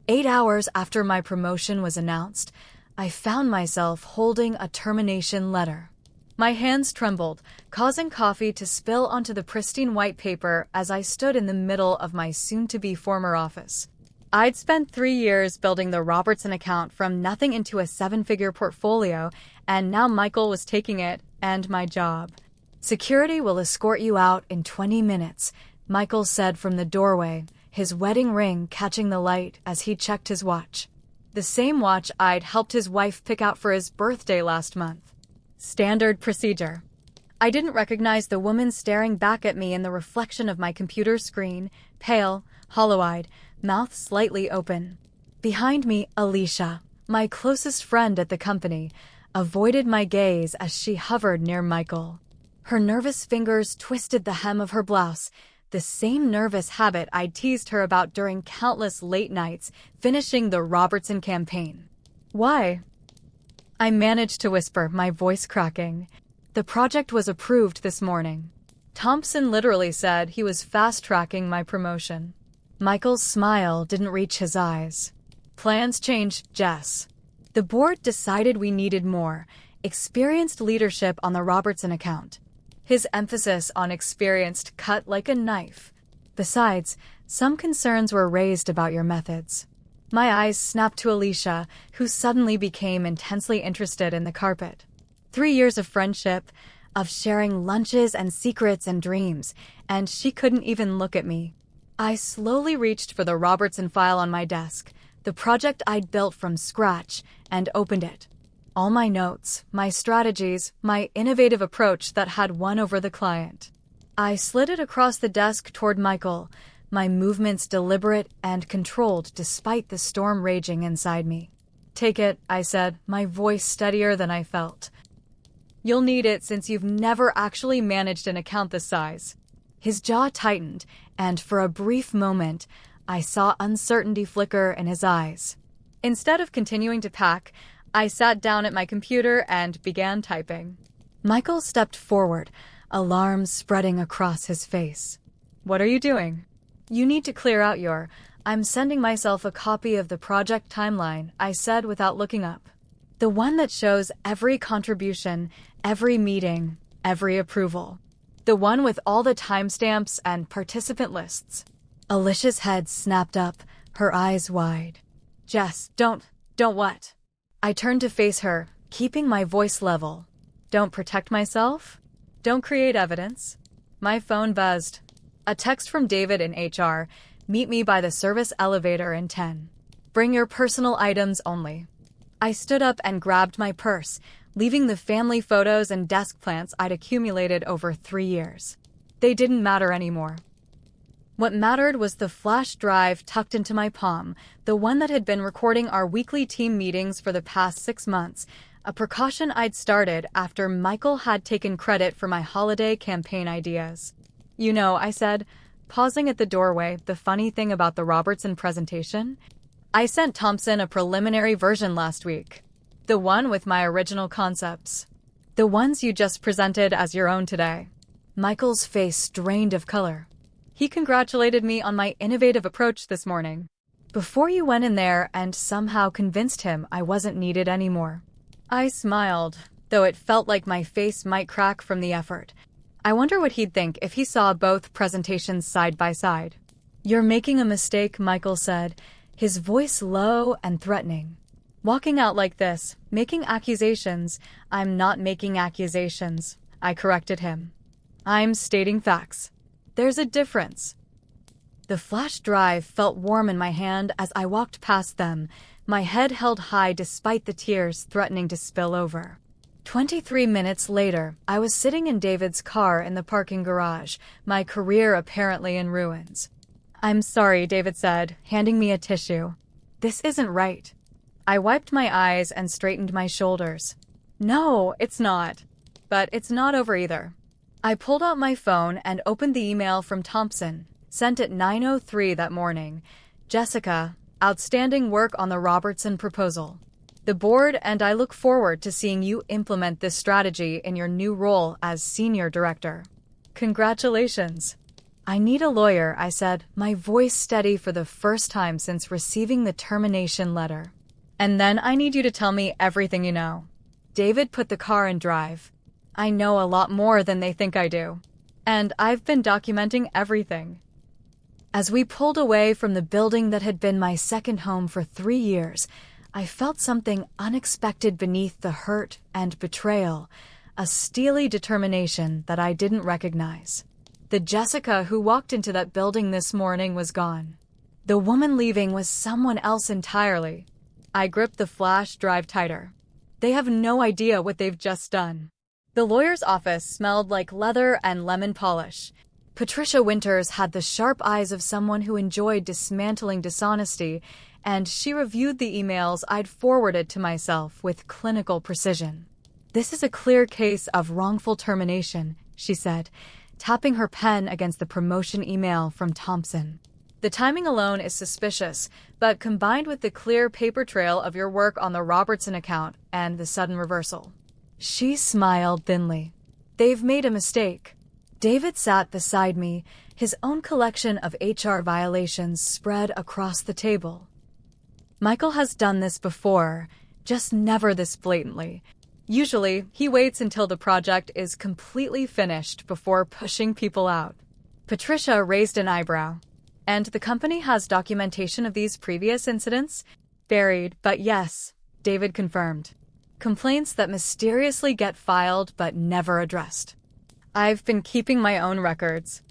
8 hours after my promotion was announced, I found myself holding a termination letter. My hands trembled, causing coffee to spill onto the pristine white paper as I stood in the middle of my soon-to-be former office. I'd spent 3 years building the Robertson account from nothing into a 7-figure portfolio, and now Michael was taking it and my job. "Security will escort you out in 20 minutes, Michael said from the doorway, his wedding ring catching the light as he checked his watch. The same watch I'd helped his wife pick out for his birthday last month. Standard procedure. I didn't recognize the woman staring back at me in the reflection of my computer screen, pale, hollow-eyed, mouth slightly open. Behind me, Alicia, my closest friend at the company, avoided my gaze as she hovered near Michael. Her nervous fingers twisted the hem of her blouse, the same nervous habit I'd teased her about during countless late nights finishing the Robertson campaign. "Why?" I managed to whisper, my voice cracking. "The project was approved this morning." Thompson literally said he was fast-tracking my promotion. Michael's smile didn't reach his eyes. "Plans changed, Jess. The board decided we needed more experienced leadership on the Robertson account." His emphasis on experienced cut like a knife. "Besides, some concerns were raised about your methods." My eyes snapped to Alicia, who suddenly became intensely interested in the carpet. 3 years of friendship, of sharing lunches and secrets and dreams, and she couldn't even look at me. I slowly reached for the Robertson file on my desk, the project I'd built from scratch, and opened it. All my notes, my strategies, my innovative approach that had won over the client. I slid it across the desk toward Michael, my movements deliberate and controlled despite the storm raging inside me. "Take it," I said, my voice steadier than I felt. "You'll need it since you've never actually managed an account this size." His jaw tightened, and for a brief moment, I saw uncertainty flicker in his eyes. Instead of continuing to pack, I sat down at my computer and began typing. Michael stepped forward, alarm spreading across his face. "What are you doing?" "You need to clear out your... I'm sending myself a copy of the project timeline," I said without looking up. "The one that shows every contribution, every meeting, every approval. The one with all the timestamps and participant lists." Alicia's head snapped up, her eyes wide. "Jess, don't what?" I turned to face her, keeping my voice level. "Don't protect myself? Don't create evidence?" My phone buzzed. A text from David in HR, "Meet me by the service elevator in 10. Bring your personal items only." I stood up and grabbed my purse, leaving the family photos and desk plants I'd accumulated over 3 years. They didn't matter anymore. What mattered was the flash drive tucked into my palm, the one that had been recording our weekly team meetings for the past 6 months, a precaution I'd started after Michael had taken credit for my holiday campaign ideas. "You know," I said, pausing at the doorway, "the funny thing about the Robertson presentation? I sent Thompson a preliminary version last week. The one with my original concepts. The ones you just presented as your own today." Michael's face drained of color. "He congratulated me on my innovative approach this morning. Before you went in there and somehow convinced him I wasn't needed anymore." I smiled, though it felt like my face might crack from the effort. I wonder what he'd think if he saw both presentations side by side. "You're making a mistake," Michael said, his voice low and threatening. "Walking out like this, making accusations." "I'm not making accusations," I corrected him. "I'm stating facts. There's a difference." The flash drive felt warm in my hand as I walked past them, my head held high despite the tears threatening to spill over. 23 minutes later, I was sitting in David's car in the parking garage, my career apparently in ruins. "I'm sorry," David said, handing me a tissue. "This isn't right." I wiped my eyes and straightened my shoulders. "No, it's not. But it's not over either." I pulled out my phone and opened the email from Thompson, sent at 9:03 that morning. "Jessica, outstanding work on the Robertson proposal. The board and I look forward to seeing you implement this strategy in your new role as senior director. Congratulations." I need a lawyer, I said, my voice steady for the first time since receiving the termination letter. And then I need you to tell me everything you know. David put the car in drive. I know a lot more than they think I do. And I've been documenting everything. As we pulled away from the building that had been my second home for 3 years, I felt something unexpected beneath the hurt and betrayal, a steely determination that I didn't recognize. The Jessica who walked into that building this morning was gone. The woman leaving was someone else entirely. I gripped the flash drive tighter. They have no idea what they've just done. The lawyer's office smelled like leather and lemon polish. Patricia Winters had the sharp eyes of someone who enjoyed dismantling dishonesty, and she reviewed the emails I'd forwarded to myself with clinical precision. This is a clear case of wrongful termination, she said, tapping her pen against the promotion email from Thompson. The timing alone is suspicious, but combined with the clear paper trail of your work on the Robertson account and the sudden reversal. She smiled thinly. They've made a mistake. David sat beside me, his own collection of HR violations spread across the table. Michael has done this before, just never this blatantly. Usually, he waits until the project is completely finished before pushing people out. Patricia raised an eyebrow. And the company has documentation of these previous incidents? Buried, but yes, David confirmed. Complaints that mysteriously get filed but never addressed. I've been keeping my own records.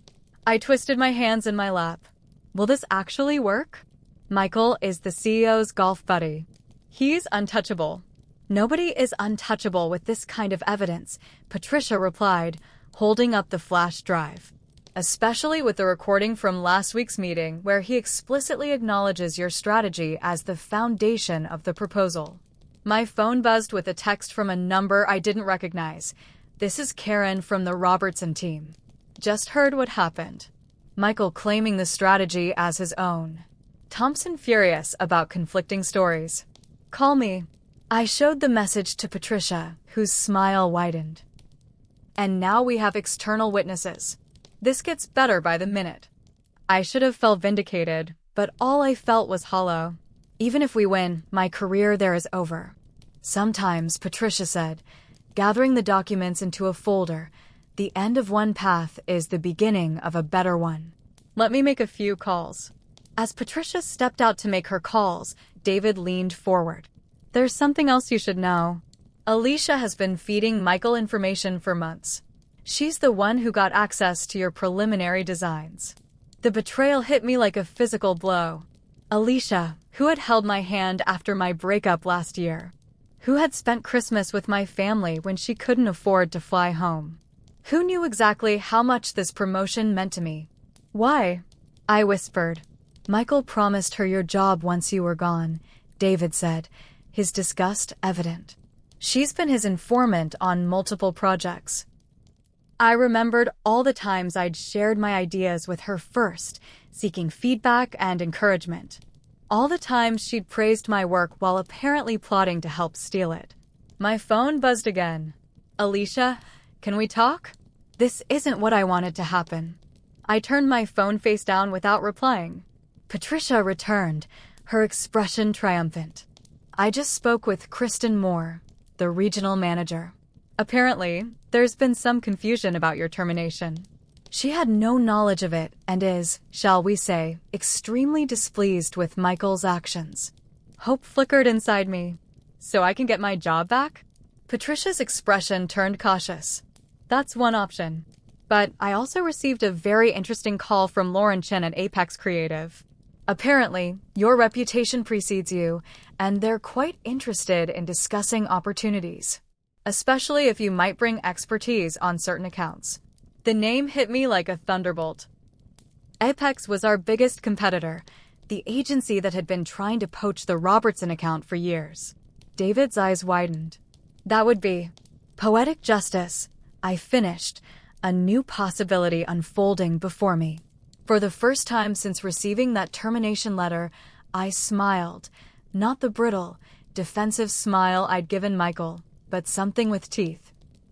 I twisted my hands in my lap. Will this actually work? Michael is the CEO's golf buddy. He's untouchable. Nobody is untouchable with this kind of evidence, Patricia replied, holding up the flash drive. Especially with the recording from last week's meeting where he explicitly acknowledges your strategy as the foundation of the proposal. My phone buzzed with a text from a number I didn't recognize. This is Karen from the Robertson team. Just heard what happened. Michael claiming the strategy as his own. Thompson furious about conflicting stories. Call me. I showed the message to Patricia, whose smile widened. And now we have external witnesses. This gets better by the minute. I should have felt vindicated, but all I felt was hollow. Even if we win, my career there is over. Sometimes, Patricia said, gathering the documents into a folder, the end of one path is the beginning of a better one. Let me make a few calls. As Patricia stepped out to make her calls, David leaned forward. There's something else you should know. Alicia has been feeding Michael information for months. She's the one who got access to your preliminary designs. The betrayal hit me like a physical blow. Alicia, who had held my hand after my breakup last year. Who had spent Christmas with my family when she couldn't afford to fly home. Who knew exactly how much this promotion meant to me. Why? I whispered. Michael promised her your job once you were gone, David said, his disgust evident. She's been his informant on multiple projects. I remembered all the times I'd shared my ideas with her first, seeking feedback and encouragement. All the times she'd praised my work while apparently plotting to help steal it. My phone buzzed again. Alicia, can we talk? This isn't what I wanted to happen. I turned my phone face down without replying. Patricia returned, her expression triumphant. I just spoke with Kristen Moore, the regional manager. Apparently, there's been some confusion about your termination. She had no knowledge of it and is, shall we say, extremely displeased with Michael's actions. Hope flickered inside me. So I can get my job back? Patricia's expression turned cautious. That's one option. But I also received a very interesting call from Lauren Chen at Apex Creative. Apparently, your reputation precedes you, and they're quite interested in discussing opportunities. Especially if you might bring expertise on certain accounts. The name hit me like a thunderbolt. Apex was our biggest competitor, the agency that had been trying to poach the Robertson account for years. David's eyes widened. That would be poetic justice. I finished, a new possibility unfolding before me. For the first time since receiving that termination letter, I smiled, not the brittle, defensive smile I'd given Michael, but something with teeth.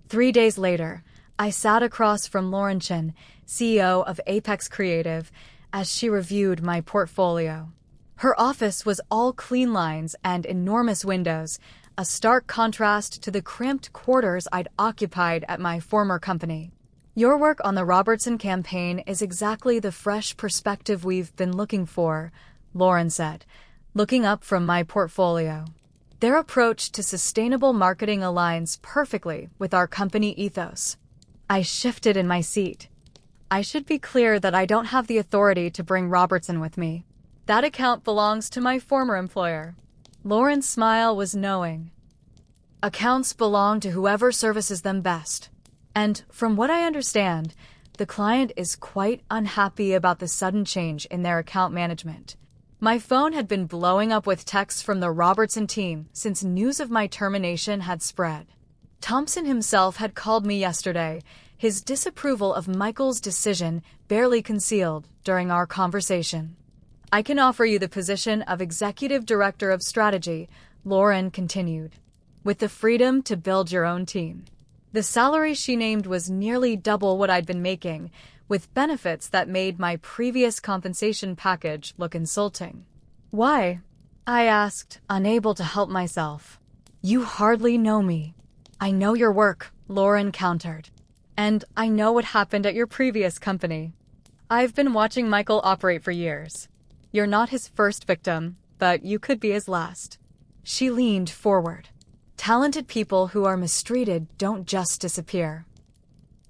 3 days later, I sat across from Lauren Chen, CEO of Apex Creative, as she reviewed my portfolio. Her office was all clean lines and enormous windows, a stark contrast to the cramped quarters I'd occupied at my former company. "Your work on the Robertson campaign is exactly the fresh perspective we've been looking for," Lauren said, looking up from my portfolio. "Their approach to sustainable marketing aligns perfectly with our company ethos." I shifted in my seat. I should be clear that I don't have the authority to bring Robertson with me. That account belongs to my former employer. Lauren's smile was knowing. "Accounts belong to whoever services them best. And from what I understand, the client is quite unhappy about the sudden change in their account management." My phone had been blowing up with texts from the Robertson team since news of my termination had spread. Thompson himself had called me yesterday, his disapproval of Michael's decision barely concealed during our conversation. "I can offer you the position of Executive Director of Strategy," Lauren continued, "with the freedom to build your own team." The salary she named was nearly double what I'd been making, with benefits that made my previous compensation package look insulting. "Why?" I asked, unable to help myself. "You hardly know me." "I know your work," Lauren countered. "And I know what happened at your previous company. I've been watching Michael operate for years. You're not his first victim, but you could be his last." She leaned forward. "Talented people who are mistreated don't just disappear.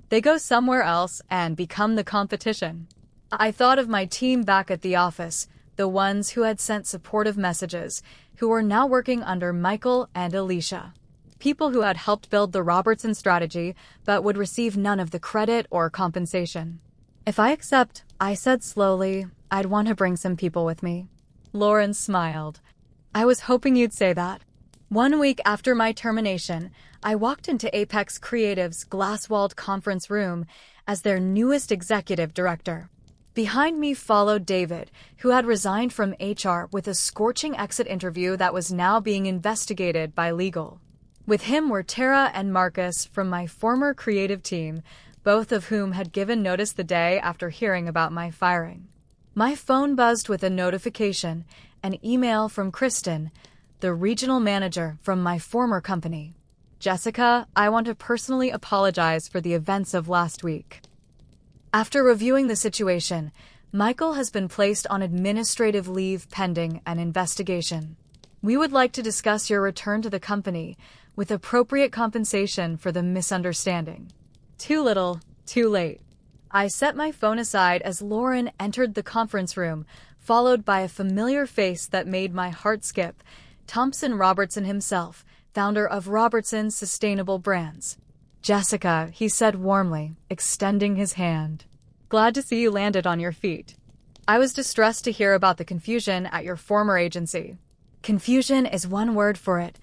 They go somewhere else and become the competition." I thought of my team back at the office, the ones who had sent supportive messages, who were now working under Michael and Alicia. People who had helped build the Robertson strategy but would receive none of the credit or compensation. "If I accept," I said slowly, "I'd want to bring some people with me." Lauren smiled. "I was hoping you'd say that." 1 week after my termination, I walked into Apex Creative's glass-walled conference room as their newest executive director. Behind me followed David, who had resigned from HR with a scorching exit interview that was now being investigated by legal. With him were Tara and Marcus from my former creative team, both of whom had given notice the day after hearing about my firing. My phone buzzed with a notification, an email from Kristen, the regional manager from my former company. "Jessica, I want to personally apologize for the events of last week. After reviewing the situation, Michael has been placed on administrative leave pending an investigation. We would like to discuss your return to the company with appropriate compensation for the misunderstanding." Too little, too late. I set my phone aside as Lauren entered the conference room, followed by a familiar face that made my heart skip, Thompson Robertson himself, founder of Robertson Sustainable Brands. "Jessica," he said warmly, extending his hand. "Glad to see you landed on your feet. I was distressed to hear about the confusion at your former agency." "Confusion is one word for it,"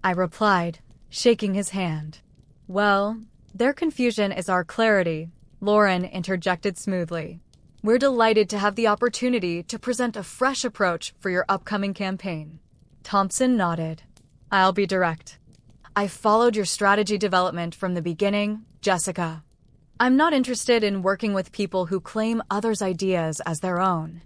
I replied, shaking his hand. "Well, their confusion is our clarity," Lauren interjected smoothly. "We're delighted to have the opportunity to present a fresh approach for your upcoming campaign." Thompson nodded. "I'll be direct. I followed your strategy development from the beginning, Jessica. I'm not interested in working with people who claim others' ideas as their own.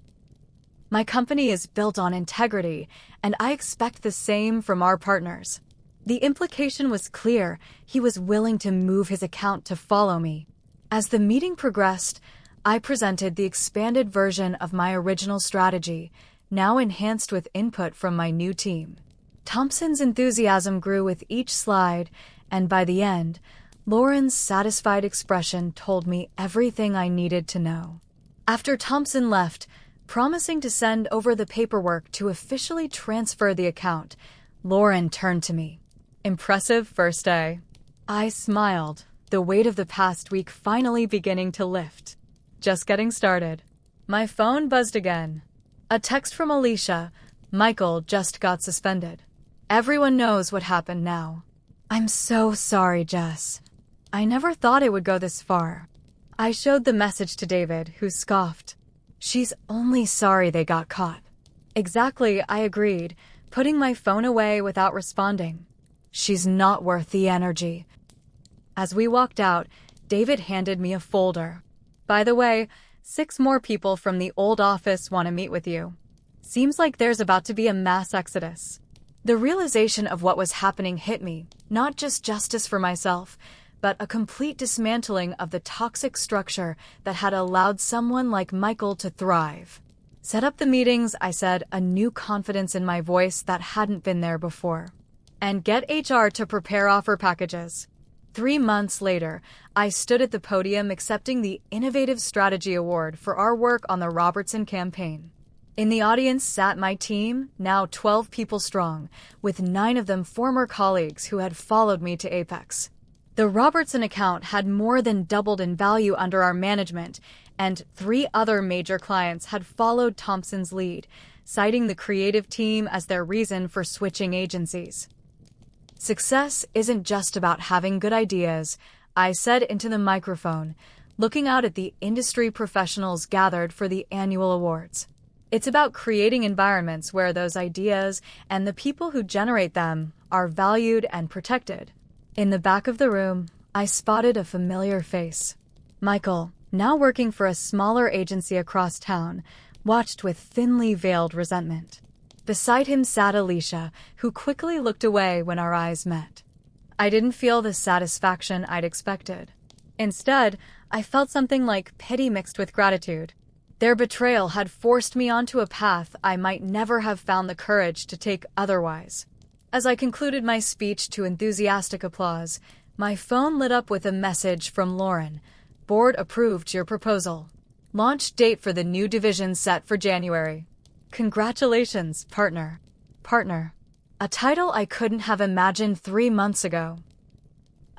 My company is built on integrity, and I expect the same from our partners." The implication was clear. He was willing to move his account to follow me. As the meeting progressed, I presented the expanded version of my original strategy, now enhanced with input from my new team. Thompson's enthusiasm grew with each slide, and by the end, Lauren's satisfied expression told me everything I needed to know. After Thompson left, promising to send over the paperwork to officially transfer the account, Lauren turned to me. "Impressive first day." I smiled, the weight of the past week finally beginning to lift. "Just getting started." My phone buzzed again. A text from Alicia. "Michael just got suspended. Everyone knows what happened now." "I'm so sorry, Jess. I never thought it would go this far." I showed the message to David, who scoffed. "She's only sorry they got caught." "Exactly," I agreed, putting my phone away without responding. "She's not worth the energy." As we walked out, David handed me a folder. By the way, 6 more people from the old office want to meet with you. Seems like there's about to be a mass exodus. The realization of what was happening hit me, not just justice for myself, but a complete dismantling of the toxic structure that had allowed someone like Michael to thrive. Set up the meetings, I said, a new confidence in my voice that hadn't been there before. And get HR to prepare offer packages. 3 months later, I stood at the podium accepting the Innovative Strategy Award for our work on the Robertson campaign. In the audience sat my team, now 12 people strong, with 9 of them former colleagues who had followed me to Apex. The Robertson account had more than doubled in value under our management, and 3 other major clients had followed Thompson's lead, citing the creative team as their reason for switching agencies. Success isn't just about having good ideas, I said into the microphone, looking out at the industry professionals gathered for the annual awards. It's about creating environments where those ideas and the people who generate them are valued and protected. In the back of the room, I spotted a familiar face. Michael, now working for a smaller agency across town, watched with thinly veiled resentment. Beside him sat Alicia, who quickly looked away when our eyes met. I didn't feel the satisfaction I'd expected. Instead, I felt something like pity mixed with gratitude. Their betrayal had forced me onto a path I might never have found the courage to take otherwise. As I concluded my speech to enthusiastic applause, my phone lit up with a message from Lauren. Board approved your proposal. Launch date for the new division set for January. Congratulations, partner. Partner. A title I couldn't have imagined 3 months ago.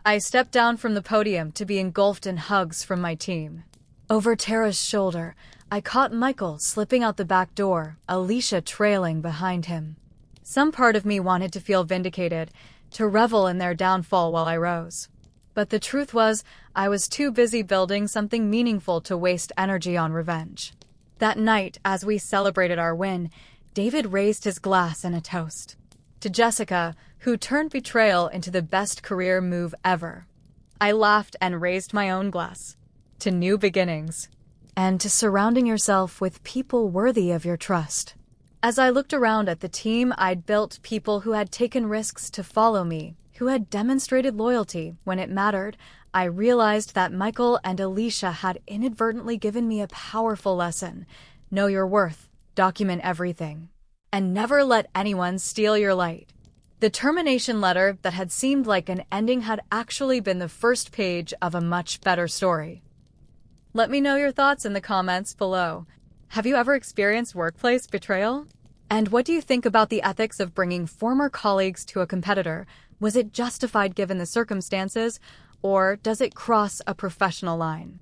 I stepped down from the podium to be engulfed in hugs from my team. Over Tara's shoulder, I caught Michael slipping out the back door, Alicia trailing behind him. Some part of me wanted to feel vindicated, to revel in their downfall while I rose. But the truth was, I was too busy building something meaningful to waste energy on revenge. That night, as we celebrated our win, David raised his glass in a toast. To Jessica, who turned betrayal into the best career move ever. I laughed and raised my own glass. To new beginnings. And to surrounding yourself with people worthy of your trust. As I looked around at the team I'd built, people who had taken risks to follow me, who had demonstrated loyalty when it mattered, I realized that Michael and Alicia had inadvertently given me a powerful lesson. Know your worth, document everything, and never let anyone steal your light. The termination letter that had seemed like an ending had actually been the first page of a much better story. Let me know your thoughts in the comments below. Have you ever experienced workplace betrayal? And what do you think about the ethics of bringing former colleagues to a competitor? Was it justified given the circumstances, or does it cross a professional line?